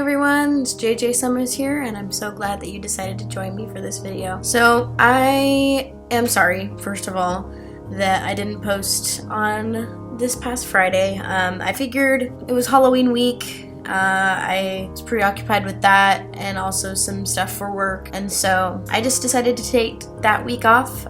everyone, it's JJ Summers here, and I'm so glad that you decided to join me for this video. So I am sorry, first of all, that I didn't post on this past Friday. I figured it was Halloween week. I was preoccupied with that and also some stuff for work, and so I just decided to take that week off.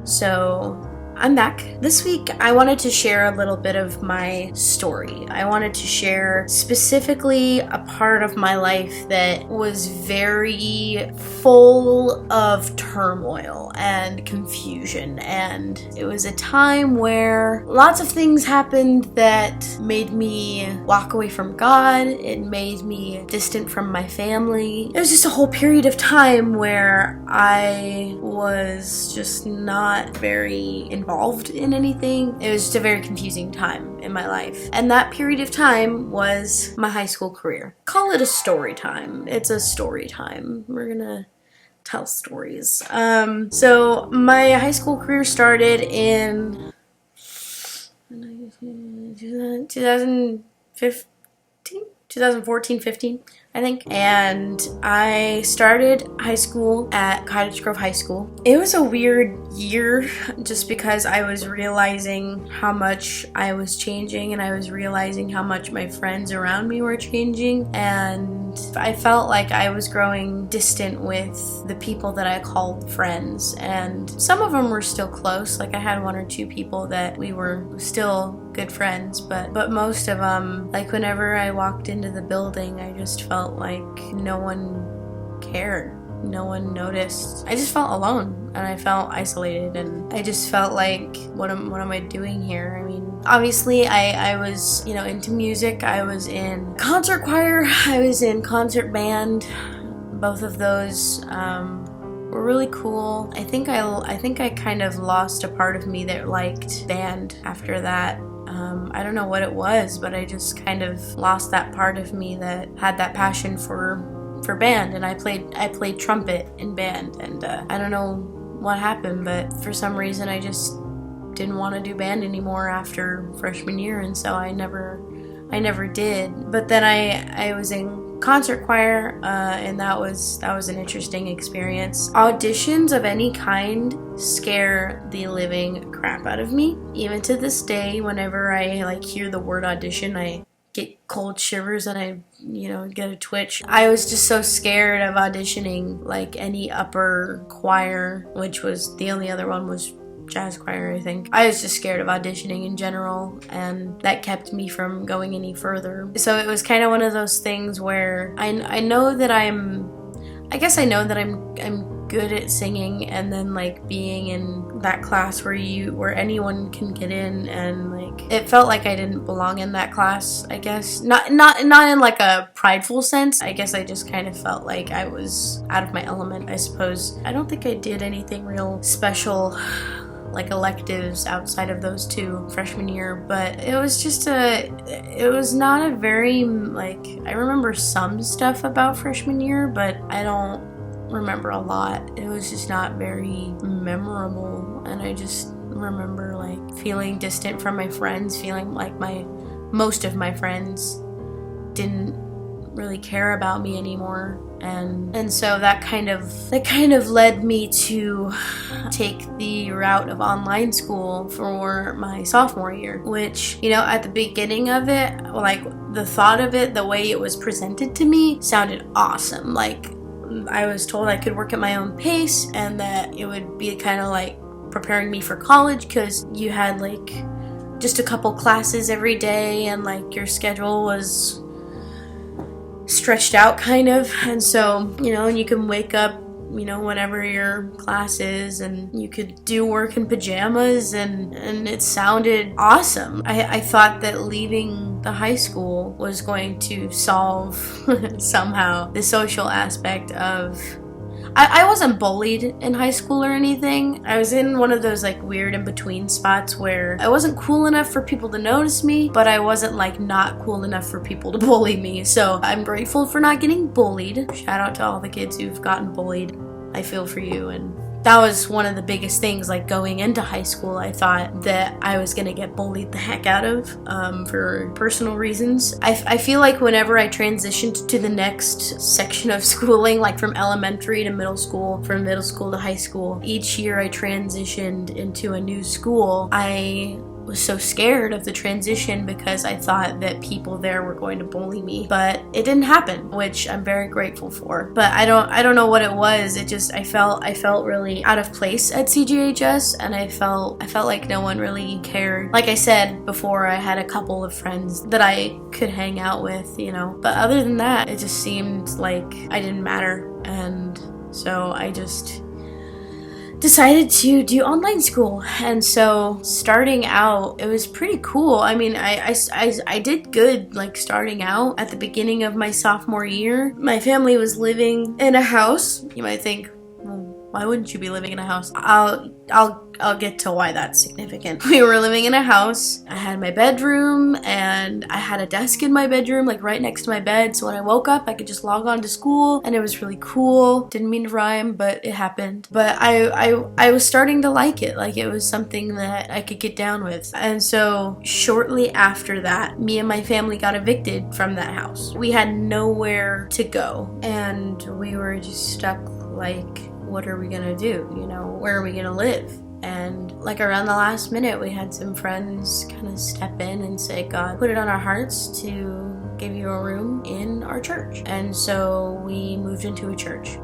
So I'm back. This week I wanted to share a little bit of my story. I wanted to share specifically a part of my life that was very full of turmoil and confusion, and it was a time where lots of things happened that made me walk away from God. It made me distant from my family. It was just a whole period of time where I was just not very involved in anything. It was just a very confusing time in my life. And that period of time was my high school career. Call it a story time. It's a story time. We're gonna tell stories. So my high school career started in 2014-15, I think. And I started high school at Cottage Grove High School. It was a weird year just because I was realizing how much I was changing, and I was realizing how much my friends around me were changing, and I felt like I was growing distant with the people that I called friends. And some of them were still close, like I had one or two people that we were still good friends, but most of them, like whenever I walked into the building, I just felt like no one cared. No one noticed. I just felt alone, and I felt isolated, and I just felt like, what am I doing here? I mean, obviously I was, into music. I was in concert choir, I was in concert band. Both of those were really cool. I think I kind of lost a part of me that liked band after that. I don't know what it was, but I just kind of lost that part of me that had that passion for band, and I played trumpet in band, and I don't know what happened, but for some reason I just didn't want to do band anymore after freshman year, and so I never did. But then I was in concert choir, and that was an interesting experience. Auditions of any kind scare the living crap out of me. Even to this day, whenever I hear the word audition, I get cold shivers and I get a twitch. I was just so scared of auditioning like any upper choir, which was the only other one was jazz choir, I think. I was just scared of auditioning in general, and that kept me from going any further. So it was kind of one of those things where I know that I'm good at singing, and then being in that class where anyone can get in, and it felt like I didn't belong in that class, I guess. Not in a prideful sense. I guess I just kind of felt like I was out of my element, I suppose. I don't think I did anything real special electives outside of those two freshman year, but it was not a very I remember some stuff about freshman year, but I don't remember a lot. It was just not very memorable, and I just remember feeling distant from my friends, feeling like most of my friends didn't really care about me anymore, and so that kind of led me to take the route of online school for my sophomore year, which at the beginning of it, the thought of it, the way it was presented to me sounded awesome. I was told I could work at my own pace, and that it would be kind of preparing me for college, because you had just a couple classes every day, and your schedule was stretched out kind of, and so and you can wake up whenever your class is, and you could do work in pajamas, and it sounded awesome. I thought that leaving the high school was going to solve somehow the social aspect of I wasn't bullied in high school or anything. I was in one of those weird in-between spots where I wasn't cool enough for people to notice me, but I wasn't not cool enough for people to bully me. So I'm grateful for not getting bullied. Shout out to all the kids who've gotten bullied. I feel for you, and that was one of the biggest things. Like going into high school, I thought that I was gonna get bullied the heck out of for personal reasons. I feel like whenever I transitioned to the next section of schooling, like from elementary to middle school, from middle school to high school, each year I transitioned into a new school, I was so scared of the transition because I thought that people there were going to bully me, but it didn't happen, which I'm very grateful for. But I don't know what it was. It just I felt really out of place at CGHS, and I felt like no one really cared. Like I said before, I had a couple of friends that I could hang out with, you know, but other than that, it just seemed like I didn't matter, and so I just decided to do online school. And so starting out, it was pretty cool. I mean, I did good, like starting out at the beginning of my sophomore year. My family was living in a house. You might think, well, why wouldn't you be living in a house? I'll get to why that's significant. We were living in a house. I had my bedroom, and I had a desk in my bedroom, like right next to my bed. So when I woke up, I could just log on to school, and it was really cool. Didn't mean to rhyme, but it happened. But I was starting to like it. Like it was something that I could get down with. And so shortly after that, me and my family got evicted from that house. We had nowhere to go, and we were just stuck like, what are we gonna do? You know, where are we gonna live? And like around the last minute, we had some friends kind of step in and say, God put it on our hearts to give you a room in our church. And so we moved into a church,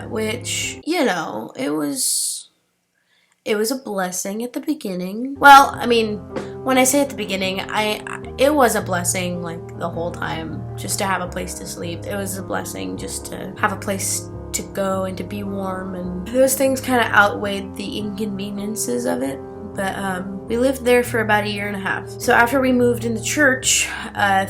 which, you know, it was a blessing at the beginning. Well, I mean, when I say at the beginning, it was a blessing like the whole time, just to have a place to sleep. It was a blessing just to have a place to go and to be warm, and those things kind of outweighed the inconveniences of it. But we lived there for about a year and a half. So after we moved in the church,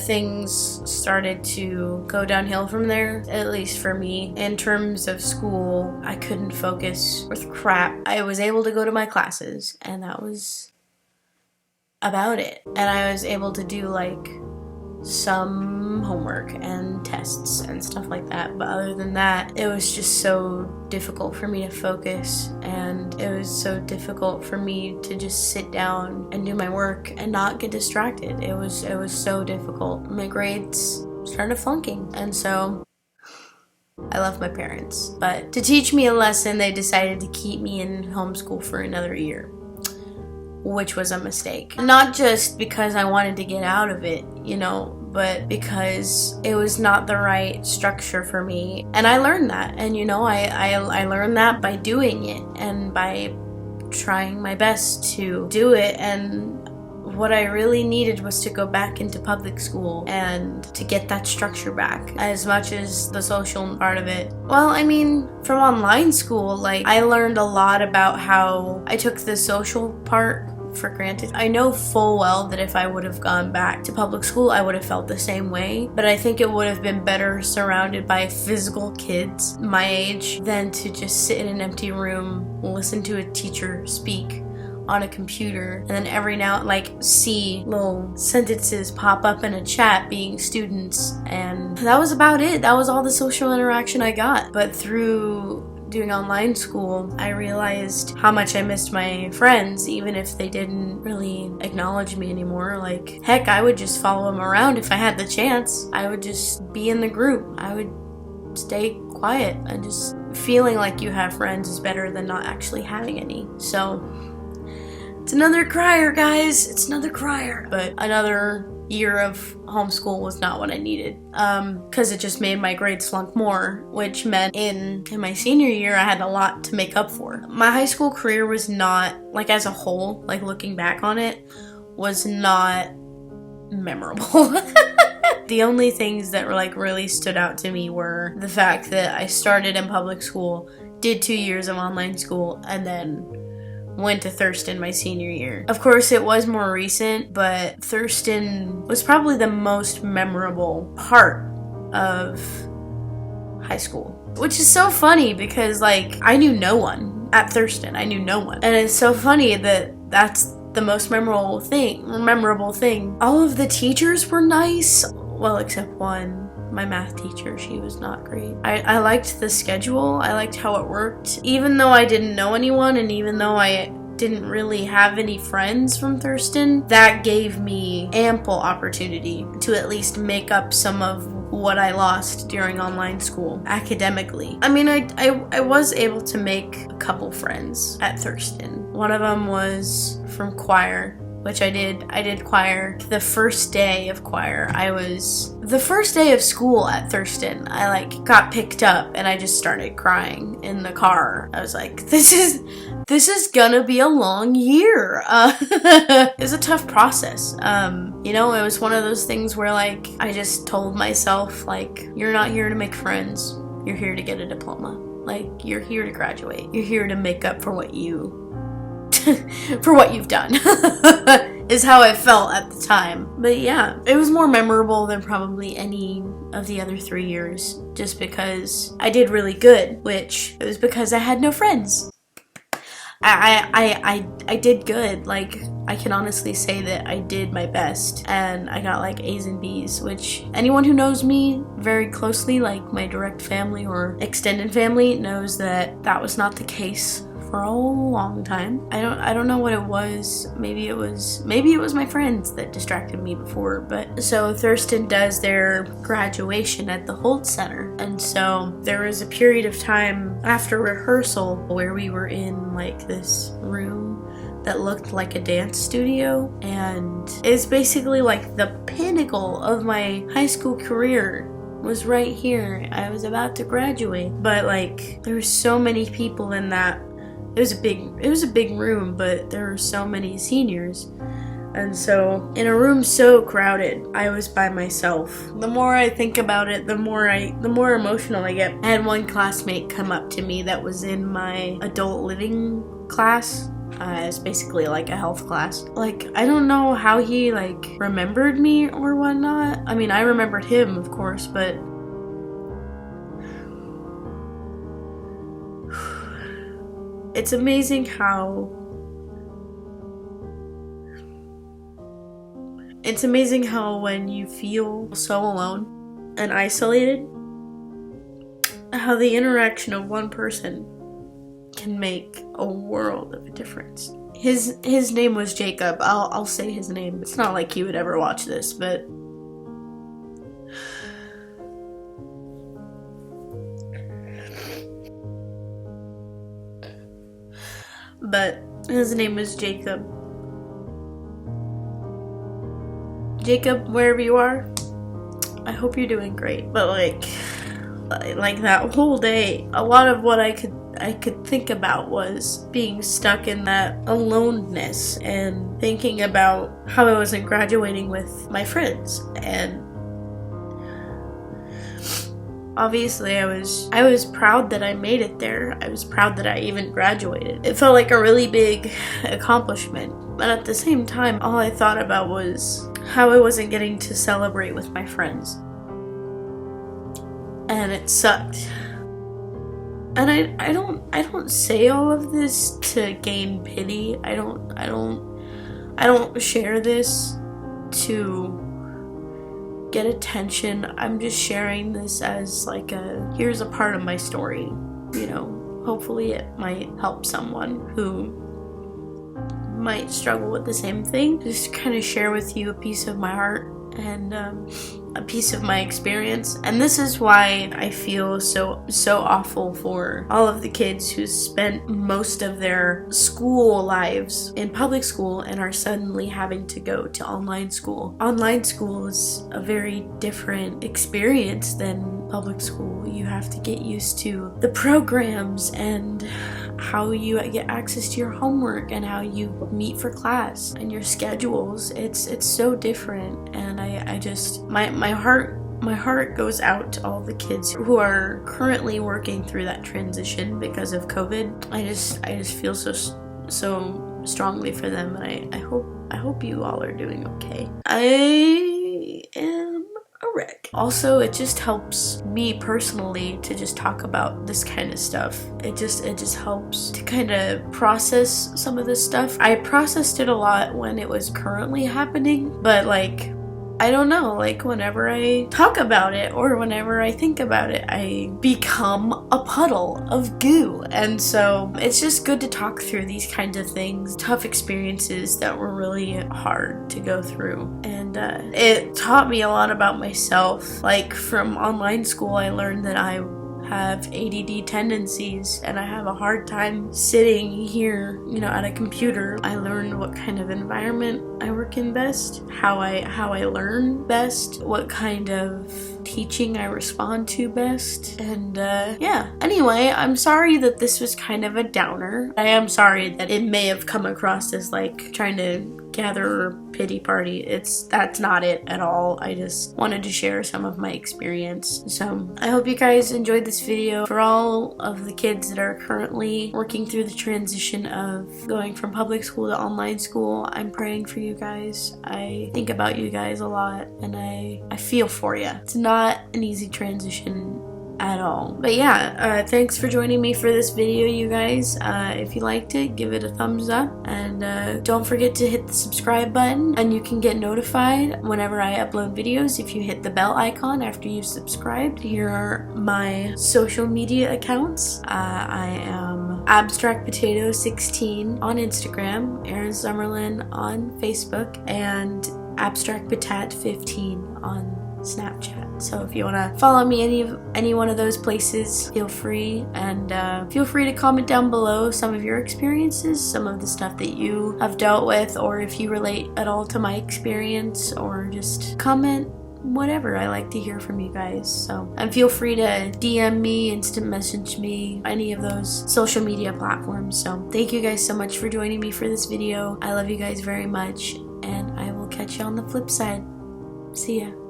things started to go downhill from there, at least for me. In terms of school, I couldn't focus worth crap. I was able to go to my classes, and that was about it. And I was able to do like some homework and tests and stuff like that, but other than that, it was just so difficult for me to focus, and it was so difficult for me to just sit down and do my work and not get distracted. It was so difficult. My grades started flunking, and so I left my parents. But to teach me a lesson, they decided to keep me in homeschool for another year, which was a mistake. Not just because I wanted to get out of it, you know, but because it was not the right structure for me. And I learned that. And, you know, I learned that by doing it and by trying my best to do it. And what I really needed was to go back into public school and to get that structure back, as much as the social part of it. Well, I mean, from online school, like, I learned a lot about how I took the social part for granted. I know full well that if I would have gone back to public school, I would have felt the same way, but I think it would have been better surrounded by physical kids my age than to just sit in an empty room, listen to a teacher speak on a computer, and then every now like see little sentences pop up in a chat being students, and that was about it. That was all the social interaction I got. But through doing online school, I realized how much I missed my friends, even if they didn't really acknowledge me anymore. Like, heck, I would just follow them around if I had the chance. I would just be in the group. I would stay quiet, and just feeling like you have friends is better than not actually having any. So it's another crier, guys. It's another crier. But another year of homeschool was not what I needed, because it just made my grades flunk more, which meant in my senior year I had a lot to make up for. My high school career was not, like, as a whole, like looking back on it, was not memorable. The only things that were like really stood out to me were the fact that I started in public school, did 2 years of online school, and then went to Thurston my senior year. Of course, it was more recent, but Thurston was probably the most memorable part of high school. Which is so funny because, like, I knew no one at Thurston. I knew no one. And it's so funny that that's the most memorable thing. All of the teachers were nice. Well, except one. my math teacher. She was not great. I liked the schedule. I liked how it worked. Even though I didn't know anyone, and even though I didn't really have any friends from Thurston, that gave me ample opportunity to at least make up some of what I lost during online school academically. I mean, I was able to make a couple friends at Thurston. One of them was from choir, which I did choir the first day of choir. The first day of school at Thurston, I got picked up and I just started crying in the car. I was like, this is gonna be a long year. It was a tough process. It was one of those things where I just told myself, you're not here to make friends. You're here to get a diploma. You're here to graduate. You're here to make up for what you've done. Is how I felt at the time. But yeah, it was more memorable than probably any of the other 3 years, just because I did really good, which it was because I had no friends. I did good. I can honestly say that I did my best, and I got A's and B's, which anyone who knows me very closely, my direct family or extended family, knows that was not the case for a long time. I don't know what it was. Maybe it was my friends that distracted me before. But so Thurston does their graduation at the Holt Center, and so there was a period of time after rehearsal where we were in this room that looked like a dance studio, and it's basically the pinnacle of my high school career was right here. I was about to graduate, but there were so many people in that. It was a big room, but there were so many seniors. And so in a room so crowded, I was by myself. The more I think about it, the more emotional I get. I had one classmate come up to me that was in my adult living class. It's basically a health class. I don't know how he remembered me or whatnot. I mean, I remembered him, of course, but it's amazing how when you feel so alone and isolated, how the interaction of one person can make a world of a difference. His name was Jacob. I'll say his name. It's not like he would ever watch this, but his name was Jacob. Jacob, wherever you are, I hope you're doing great. But that whole day, a lot of what I could think about was being stuck in that aloneness and thinking about how I wasn't graduating with my friends. And obviously, I was proud that I made it there. I was proud that I even graduated. It felt like a really big accomplishment. But at the same time, all I thought about was how I wasn't getting to celebrate with my friends. And it sucked. And I don't say all of this to gain pity. I don't share this to get attention. I'm just sharing this as here's a part of my story. Hopefully it might help someone who might struggle with the same thing. Just kind of share with you a piece of my heart and a piece of my experience. And this is why I feel so awful for all of the kids who spent most of their school lives in public school and are suddenly having to go to online school. Online school is a very different experience than public school. You have to get used to the programs and how you get access to your homework and how you meet for class and your schedules. It's so different, and I just my heart goes out to all the kids who are currently working through that transition because of COVID. I just feel so strongly for them, and I hope you all are doing okay. I am a wreck. Also, it just helps me personally to just talk about this kind of stuff. It just helps to kind of process some of this stuff. I processed it a lot when it was currently happening, but I don't know, like whenever I talk about it or whenever I think about it, I become a puddle of goo. And so it's just good to talk through these kinds of things, tough experiences that were really hard to go through. And it taught me a lot about myself. Like from online school, I learned that I have ADD tendencies and I have a hard time sitting here, at a computer. I learned what kind of environment I work in best, how I learn best, what kind of teaching I respond to best, and yeah. Anyway, I'm sorry that this was kind of a downer. I am sorry that it may have come across as like trying to gather a pity party. That's not it at all. I just wanted to share some of my experience. So I hope you guys enjoyed this video. For all of the kids that are currently working through the transition of going from public school to online school, I'm praying for you guys. I think about you guys a lot and I feel for you. It's not an easy transition at all. But yeah, thanks for joining me for this video, you guys. If you liked it, give it a thumbs up, and don't forget to hit the subscribe button, and you can get notified whenever I upload videos if you hit the bell icon after you've subscribed. Here are my social media accounts. I am AbstractPotato16 on Instagram, Erin Summerlin on Facebook, and AbstractPotat15 on Snapchat. So if you want to follow me any one of those places, feel free, and feel free to comment down below some of your experiences, some of the stuff that you have dealt with, or if you relate at all to my experience, or just comment whatever. I like to hear from you guys. So, and feel free to DM me, instant message me, any of those social media platforms. So thank you guys so much for joining me for this video. I love you guys very much, and I will catch you on the flip side. See ya.